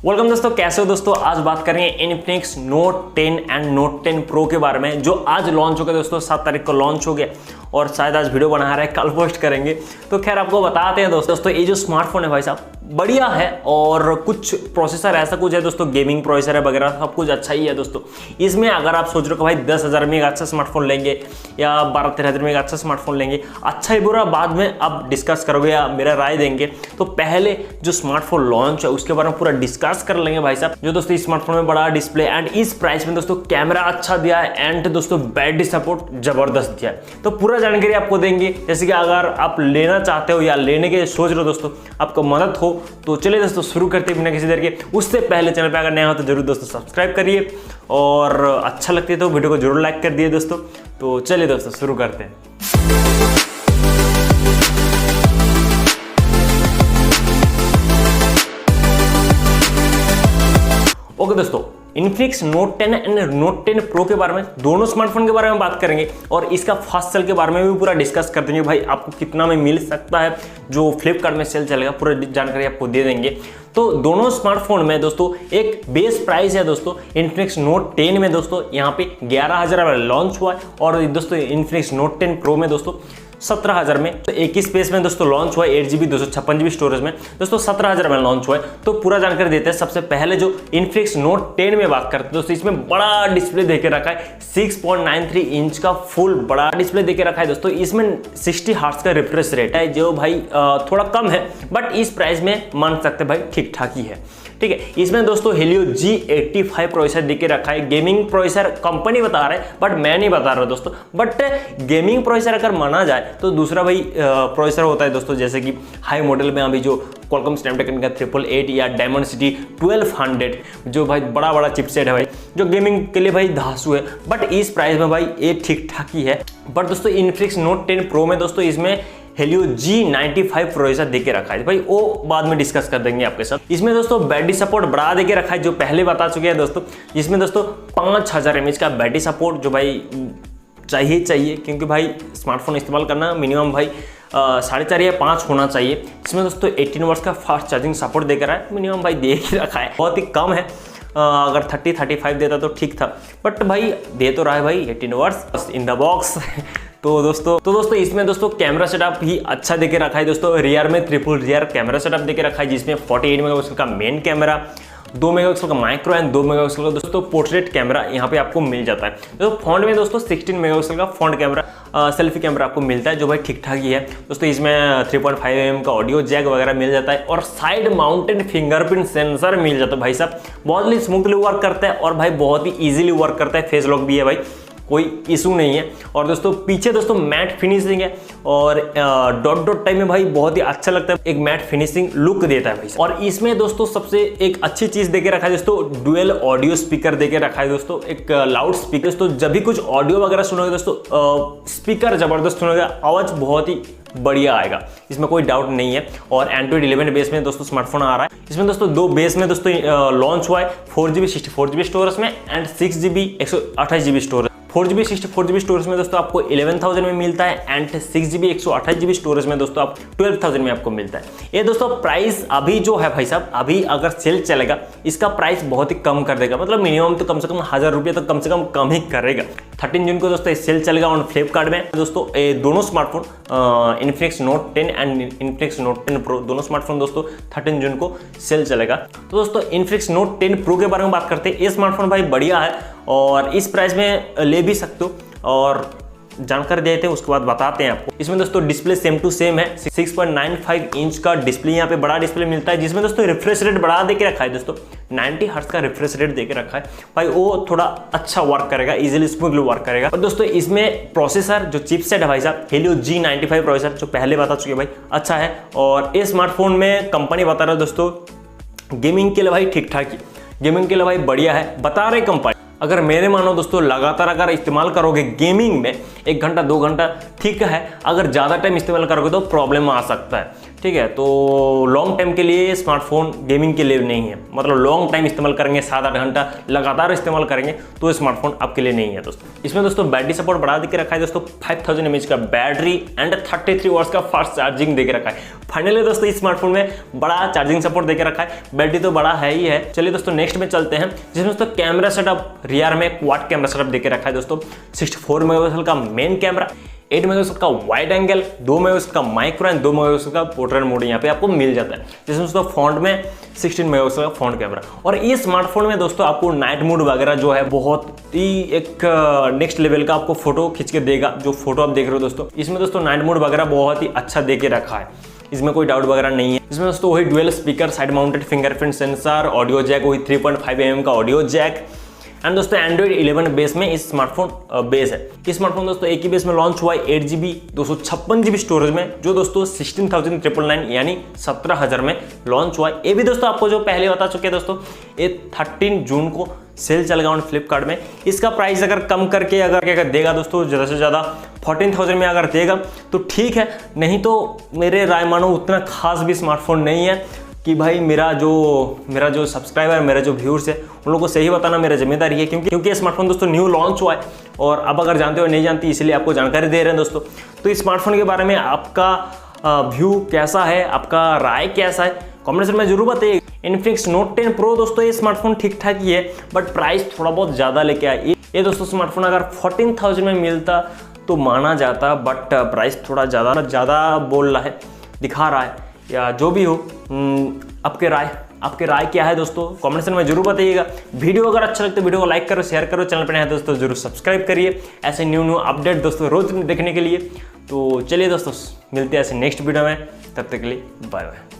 Welcome दोस्तों, कैसे हो दोस्तों। आज बात करेंगे Infinix note 10 and note 10 pro के बारे में, जो आज लॉन्च हो गया दोस्तों। 7 तारीख को लॉन्च हो गया और शायद आज वीडियो बना रहे हैं, कल पोस्ट करेंगे। तो खैर आपको बताते हैं दोस्तों, ये जो स्मार्टफोन है भाई साहब बढ़िया है और कुछ प्रोसेसर ऐसा कुछ है दोस्तों, गेमिंग प्रोसेसर है वगैरह, सब कुछ अच्छा ही है दोस्तों। इसमें अगर आप सोच रहे हो कि भाई 10,000 में एक अच्छा स्मार्टफोन लेंगे या 12-13 हज़ार में एक अच्छा स्मार्टफोन लेंगे, अच्छा ही बुरा बाद में आप डिस्कस करोगे या मेरा राय देंगे, तो पहले जो स्मार्टफोन लॉन्च है उसके बारे में पूरा डिस्कस कर लेंगे भाई साहब। जो दोस्तों इस स्मार्टफोन में बड़ा डिस्प्ले एंड इस प्राइस में दोस्तों कैमरा अच्छा दिया है एंड दोस्तों बैटरी सपोर्ट जबरदस्त दिया है। तो पूरा जानकारी आपको देंगे, जैसे कि अगर आप लेना चाहते हो या लेने के सोच रहे हो दोस्तों, आपको मदद हो तो चलिए दोस्तों शुरू करते हैं बिना किसी देर के। उससे पहले चैनल पे अगर नया हो तो जरूर दोस्तों सब्सक्राइब करिए और अच्छा लगती है तो वीडियो को जरूर लाइक कर दिए दोस्तों। तो चलिए दोस्तों शुरू करते हैं। ओके दोस्तों, Infinix note 10 and note 10 pro के बारे में, दोनों स्मार्टफोन के बारे में बात करेंगे और इसका फास्ट सेल के बारे में भी पूरा डिस्कस कर देंगे। भाई आपको कितना में मिल सकता है, जो फ्लिपकार्ट में सेल चलेगा, पूरा जानकारी आपको दे देंगे। तो दोनों स्मार्टफोन में दोस्तों एक बेस प्राइस है दोस्तों। इन्फिनिक्स नोट 10 में दोस्तों यहाँ पे 11,000 में लॉन्च हुआ है और दोस्तों इन्फिनिक्स नोट 10 प्रो में दोस्तों 17,000 में। तो एक ही स्पेस में दोस्तों लॉन्च हुआ है, 8GB 256GB स्टोरेज में दोस्तों 17,000 में लॉन्च हुआ है। तो पूरा जानकारी देते हैं। सबसे पहले जो इन्फिनिक्स नोट 10 में बात करते हैं दोस्तों, इसमें बड़ा डिस्प्ले देके रखा है, 6.93 इंच का फुल बड़ा डिस्प्ले देके रखा है दोस्तों। इसमें 60 हर्ट्ज का रिफ्रेश रेट है, जो भाई थोड़ा कम है, बट इस प्राइस में मान सकते भाई ठीक ठाक ही है, ठीक है। इसमें दोस्तों हेलियो G85 प्रोसेसर देके रखा है। गेमिंग प्रोसेसर कंपनी बता रहा है, बट मैं नहीं बता रहा दोस्तों। बट गेमिंग प्रोसेसर अगर माना जाए तो दूसरा भाई प्रोसेसर होता है दोस्तों, जैसे कि हाई मॉडल में अभी जो क्वालकॉम स्नैपड्रैगन का 888 या डायमेंसिटी 1200, जो भाई बड़ा चिपसेट है भाई, जो गेमिंग के लिए भाई धांसू है। बट इस प्राइस में भाई ये ठीक ठाक ही है। बट दोस्तों इन्फिनिक्स नोट 10 प्रो में दोस्तों इसमें हेलियो G95 प्रोसेसर देके रखा है भाई, वो बाद में डिस्कस कर देंगे आपके साथ। इसमें दोस्तों बैटरी सपोर्ट बड़ा देके रखा है, जो पहले बता चुके हैं दोस्तों। इसमें दोस्तों 5000 mAh का बैटरी सपोर्ट, जो भाई चाहिए, क्योंकि भाई स्मार्टफोन इस्तेमाल करना मिनिमम भाई 4.5 या 5 होना चाहिए। इसमें दोस्तों 18 वॉट्स का फास्ट चार्जिंग सपोर्ट देकर रहा है, मिनिमम भाई दे ही रखा है, बहुत ही कम है। अगर 30-35 देता तो ठीक था, बट भाई दे तो रहा है भाई 18 वॉट्स इन द बॉक्स। तो दोस्तों इसमें दोस्तों कैमरा सेटअप भी अच्छा देके रखा है दोस्तों। रियर में ट्रिपल रियर कैमरा सेटअप देके रखा है, जिसमें 48 मेगापिक्सल का मेन कैमरा, 2 मेगापिक्सल का माइक्रो एंड 2 मेगापिक्सल का दोस्तों पोर्ट्रेट कैमरा यहाँ पे आपको मिल जाता है। तो फ्रंट में दोस्तों 16 मेगापिक्सल का फ्रंट कैमरा सेल्फी कैमरा आपको मिलता है, जो भाई ठीक ठाक ही है दोस्तों। इसमें 3.5mm का ऑडियो जैक वगैरह मिल जाता है और साइड माउंटेड फिंगरप्रिंट सेंसर मिल जाता है भाई साहब। बहुत ही स्मूथली वर्क करता है और भाई बहुत ही ईजिली वर्क करता है। फेस लॉक भी है भाई, कोई इशू नहीं है। और दोस्तों पीछे दोस्तों मैट फिनिशिंग है और डॉट टाइप में भाई बहुत ही अच्छा लगता है, एक मैट फिनिशिंग लुक देता है भाई। और इसमें दोस्तों सबसे एक अच्छी चीज देके रखा है दोस्तों, डुअल ऑडियो स्पीकर देके रखा है दोस्तों, एक लाउड स्पीकर दोस्तों। जब भी कुछ ऑडियो वगैरह सुनोगे दोस्तों, स्पीकर जबरदस्त सुनोगे, आवाज बहुत ही बढ़िया आएगा, इसमें कोई डाउट नहीं है। और एंड्रॉइड 11 बेस में दोस्तों स्मार्टफोन आ रहा है। इसमें दोस्तों 2 बेस में दोस्तों लॉन्च हुआ है, 4GB 64GB स्टोरेज में and 6GB 128GB storage. 4GB 64GB storage में दोस्तों आपको 11,000 में मिलता है एंड 6GB 128GB स्टोरेज में दोस्तों आप 12,000 में आपको मिलता है। ये दोस्तों प्राइस अभी जो है भाई साहब, अभी अगर सेल चलेगा इसका प्राइस बहुत ही कम कर देगा, मतलब मिनिमम तो कम से कम 1000 रुपये तो कम से कम ही करेगा। 13 जून को दोस्तों ये सेल चलेगा ऑन फ्लिपकार्ट में दोस्तों। ये दोनों smartphone Infinix note 10 and Infinix note 10 pro, दोनों स्मार्टफोन दोस्तों 13 जून को सेल चलेगा। तो दोस्तों इन्फिनिक्स नोट 10 प्रो के बारे में बात करते हैं। ये स्मार्टफोन भाई बढ़िया है और इस प्राइस में ले भी सकते हो, और जानकारी देते हैं उसके बाद बताते हैं आपको। इसमें दोस्तों डिस्प्ले सेम टू सेम है, 6.95 इंच का डिस्प्ले यहाँ पे बड़ा डिस्प्ले मिलता है, जिसमें दोस्तों रिफ्रेश रेट बढ़ा देके रखा है दोस्तों, 90 हर्ट्ज का रिफ्रेश रेट देके रखा है भाई, वो थोड़ा अच्छा वर्क करेगा, इजीली स्मूथली वर्क करेगा। और दोस्तों इसमें प्रोसेसर जो चिपसेट है भाई साहब, हेलियो G95 प्रोसेसर, जो पहले बता चुके भाई अच्छा है। और इस स्मार्टफोन में कंपनी बता रहा है दोस्तों गेमिंग के लिए भाई ठीक ठाक ही, गेमिंग के लिए भाई बढ़िया है बता रहे कंपनी। अगर मेरे मानो दोस्तों लगातार अगर इस्तेमाल करोगे गेमिंग में 1 घंटा 2 घंटा ठीक है, अगर ज़्यादा टाइम इस्तेमाल करोगे तो प्रॉब्लम आ सकता है, ठीक है। तो लॉन्ग टाइम के लिए स्मार्टफोन गेमिंग के लिए नहीं है, मतलब लॉन्ग टाइम इस्तेमाल करेंगे, 7-8 घंटा लगातार इस्तेमाल करेंगे तो स्मार्टफोन आपके लिए नहीं है दोस्तों। इसमें दोस्तों बैटरी सपोर्ट बढ़ा दे के रखा है दोस्तों, 5000 mAh का बैटरी एंड 33 वॉट्स का फास्ट चार्जिंग दे के रखा है। फाइनली दोस्तों इस स्मार्टफोन में बड़ा चार्जिंग सपोर्ट देके रखा है, बैटरी तो बड़ा है ही है। चलिए दोस्तों नेक्स्ट में चलते हैं, जिसमें दोस्तों कैमरा सेटअप रियर में क्वाड कैमरा सेटअप देके रखा है दोस्तों। 64 मेगापिक्सल का मेन कैमरा, 8 मेगापिक्सल का वाइड एंगल, 2 मेगापिक्सल का माइक्रो एंड 2 मेगापिक्सल का पोर्ट्रेट मोड यहाँ पे आपको मिल जाता है। जिसमें दोस्तों फ्रंट में 16 मेगापिक्सल का फ्रंट कैमरा। और इस स्मार्टफोन में दोस्तों आपको नाइट मोड वगैरह जो है बहुत ही एक नेक्स्ट लेवल का आपको फोटो खींच के देगा। जो फोटो आप देख रहे हो दोस्तों, इसमें दोस्तों नाइट मोड वगैरह बहुत ही अच्छा दे के रखा है, इसमें कोई डाउट वगैरह नहीं है। इसमें दोस्तों वही dual speaker, side mounted fingerprint sensor, audio jack, वही 3.5 mm का ऑडियो जैक एंड दोस्तों एंड्रॉइड 11 बेस में इस स्मार्टफोन बेस है। इस स्मार्टफोन दोस्तों एक ही बेस में लॉन्च हुआ है 8GB 256GB स्टोरेज में, जो दोस्तों 16,999 यानी 17,000 में लॉन्च हुआ है। ये भी दोस्तों आपको जो पहले बता चुके हैं दोस्तों, ये 13 जून को सेल चलेगा ऑन फ्लिपकार्ट में। इसका प्राइस अगर कम करके अगर देगा दोस्तों ज़्यादा से ज़्यादा 14,000 में अगर देगा तो ठीक है, नहीं तो मेरे राय मानो उतना खास भी स्मार्टफोन नहीं है कि भाई मेरा जो सब्सक्राइबर, मेरा जो व्यूअर्स है उन लोगों को सही बताना मेरा जिम्मेदारी है, क्योंकि ये स्मार्टफोन दोस्तों न्यू लॉन्च हुआ है और अब अगर जानते हो नहीं जानती इसलिए आपको जानकारी दे रहे हैं दोस्तों। तो इस स्मार्टफोन के बारे में आपका व्यू कैसा है, आपका राय कैसा है, कमेंट सेक्शन में जरूर बताइए। इन्फिनिक्स नोट 10 प्रो दोस्तों ये स्मार्टफोन ठीक ठाक ही है, बट प्राइस थोड़ा बहुत ज़्यादा लेके आए। ये दोस्तों स्मार्टफोन अगर 14,000 में मिलता तो माना जाता, बट प्राइस थोड़ा ज़्यादा बोल रहा है, दिखा रहा है, या जो भी हो। आपके राय क्या है दोस्तों, कमेंट सेक्शन में जरूर बताइएगा। वीडियो अगर अच्छा लगता है वीडियो को लाइक करो, शेयर करो, चैनल पर नए हैं दोस्तों जरूर सब्सक्राइब करिए ऐसे न्यू अपडेट दोस्तों रोज देखने के लिए। तो चलिए दोस्तों मिलते हैं ऐसे नेक्स्ट वीडियो में, तब तक के लिए बाय बाय।